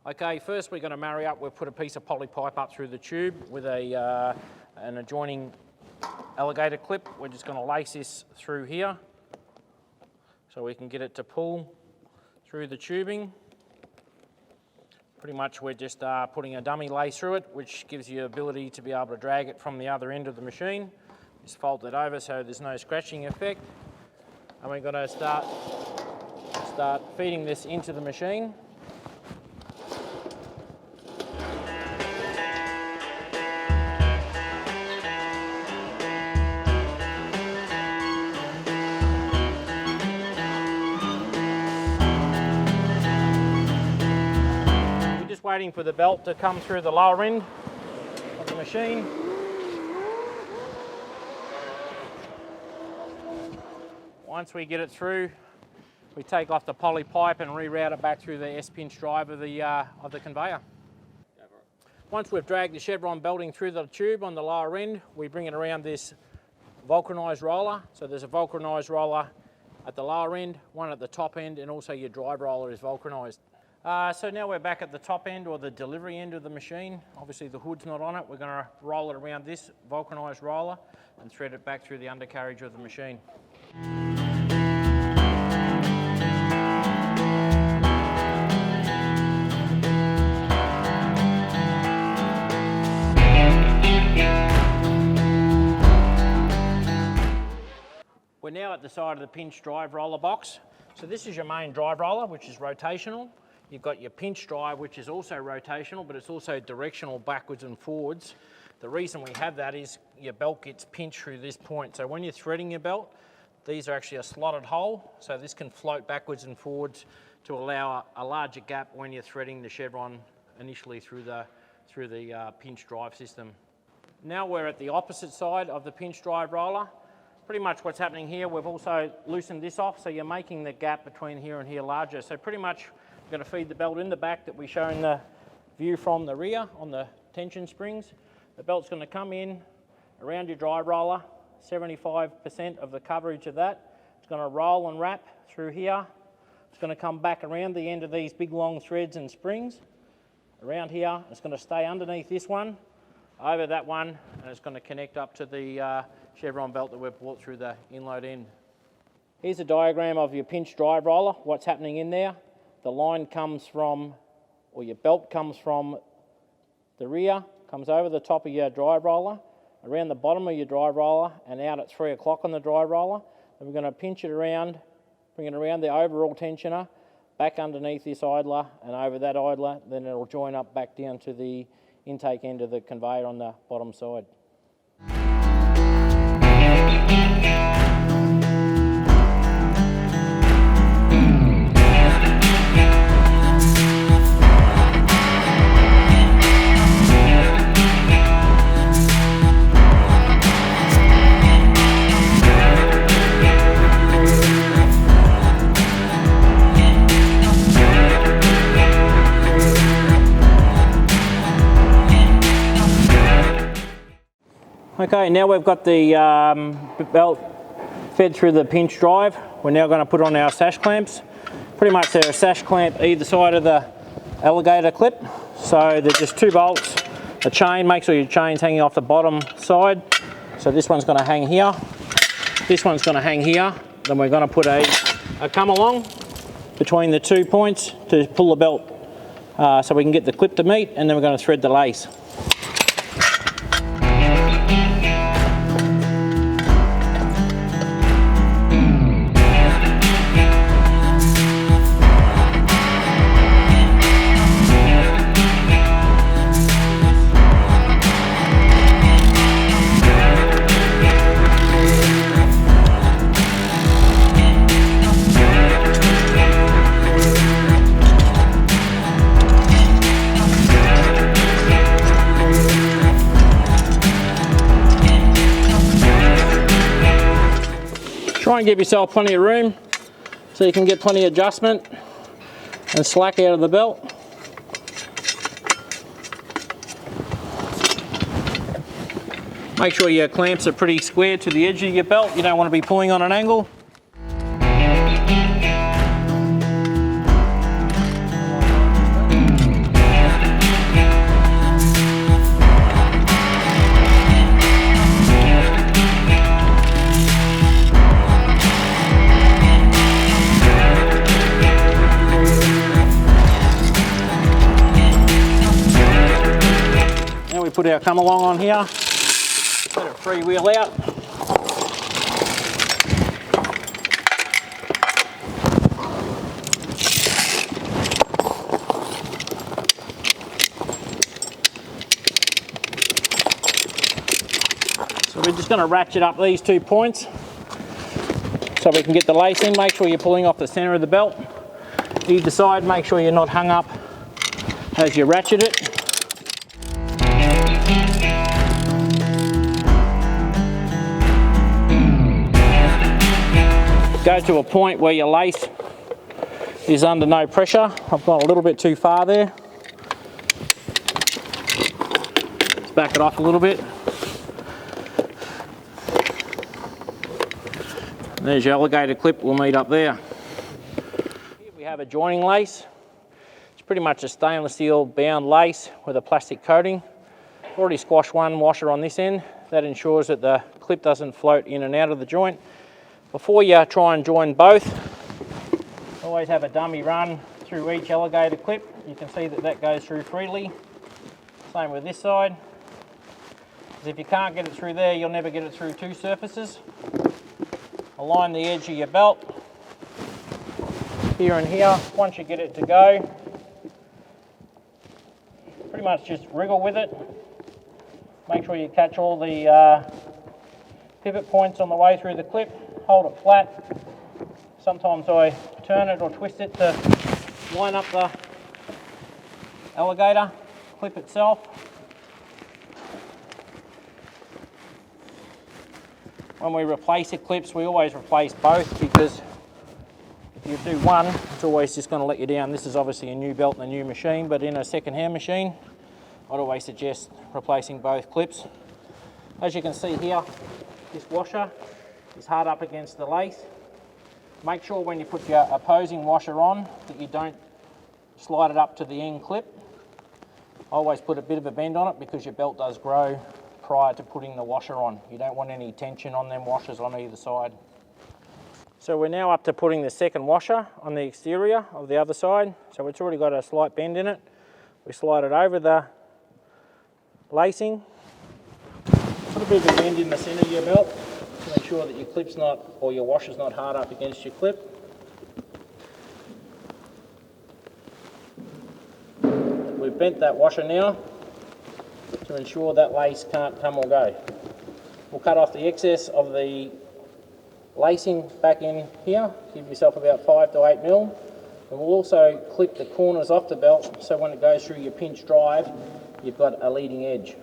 Okay, first we're going to marry up. We've put a piece of poly pipe up through the tube with an adjoining alligator clip. We're just going to lace this through here so we can get it to pull through the tubing. Pretty much we're just putting a dummy lace through it, which gives you the ability to be able to drag it from the other end of the machine. Just fold it over so there's no scratching effect. And we're going to start feeding this into the machine. Waiting for the belt to come through the lower end of the machine. Once we get it through, we take off the poly pipe and reroute it back through the S-pinch drive of the conveyor. Once we've dragged the chevron belting through the tube on the lower end, we bring it around this vulcanised roller. So there's a vulcanised roller at the lower end, one at the top end, and also your drive roller is vulcanised. So now we're back at the top end or the delivery end of the machine. Obviously the hood's not on it. We're going to roll it around this vulcanised roller and thread it back through the undercarriage of the machine. We're now at the side of the pinch drive roller box. So this is your main drive roller, which is rotational. You've got your pinch drive, which is also rotational, but it's also directional backwards and forwards. The reason we have that is your belt gets pinched through this point. So when you're threading your belt, these are actually a slotted hole. So this can float backwards and forwards to allow a larger gap when you're threading the chevron initially through the pinch drive system. Now we're at the opposite side of the pinch drive roller. Pretty much what's happening here, we've also loosened this off, so you're making the gap between here and here larger. So pretty much we're going to feed the belt in the back that we show in the view from the rear on the tension springs. The belt's going to come in around your drive roller, 75% of the coverage of that. It's going to roll and wrap through here. It's going to come back around the end of these big long threads and springs. Around here, it's going to stay underneath this one, over that one, and it's going to connect up to the chevron belt that we've brought through the inload end. Here's a diagram of your pinch drive roller, what's happening in there. The line comes from, or your belt comes from the rear, comes over the top of your drive roller, around the bottom of your drive roller, and out at 3 o'clock on the drive roller. And we're going to pinch it around, bring it around the overall tensioner, back underneath this idler, and over that idler, then it'll join up back down to the intake end of the conveyor on the bottom side. Okay, now we've got the belt fed through the pinch drive. We're now going to put on our sash clamps. Pretty much they're a sash clamp either side of the alligator clip. So they're just 2 bolts, a chain. Make sure your chain's hanging off the bottom side. So this one's going to hang here. This one's going to hang here. Then we're going to put a come along between the 2 points to pull the belt so we can get the clip to meet, and then we're going to thread the lace. Try and give yourself plenty of room so you can get plenty of adjustment and slack out of the belt. Make sure your clamps are pretty square to the edge of your belt. You don't want to be pulling on an angle. put our come along on here, let it freewheel out. So we're just going to ratchet up these 2 points so we can get the lace in. Make sure you're pulling off the centre of the belt. Either side, make sure you're not hung up as you ratchet it. Go to a point where your lace is under no pressure. I've gone a little bit too far there. Let's back it off a little bit. And there's your alligator clip, we'll meet up there. Here we have a joining lace. It's pretty much a stainless steel bound lace with a plastic coating. I've already squashed one washer on this end. That ensures that the clip doesn't float in and out of the joint. Before you try and join both, always have a dummy run through each alligator clip. You can see that that goes through freely. Same with this side. Because if you can't get it through there, you'll never get it through 2 surfaces. Align the edge of your belt here and here. Once you get it to go, pretty much just wriggle with it. Make sure you catch all the pivot points on the way through the clip. Hold it flat. Sometimes I turn it or twist it to line up the alligator clip itself. When we replace the clips, we always replace both, because if you do one, it's always just going to let you down. This is obviously a new belt and a new machine, but in a second-hand machine, I'd always suggest replacing both clips. As you can see here, this washer is hard up against the lace. Make sure when you put your opposing washer on that you don't slide it up to the end clip. I always put a bit of a bend on it because your belt does grow prior to putting the washer on. You don't want any tension on them washers on either side. So we're now up to putting the second washer on the exterior of the other side. So it's already got a slight bend in it. We slide it over the lacing. Put a bit of a bend in the centre of your belt to make sure that your clip's not, or your washer's not hard up against your clip. We've bent that washer now to ensure that lace can't come or go. We'll cut off the excess of the lacing back in here, give yourself about 5 to 8 mil, and we'll also clip the corners off the belt so when it goes through your pinch drive, you've got a leading edge.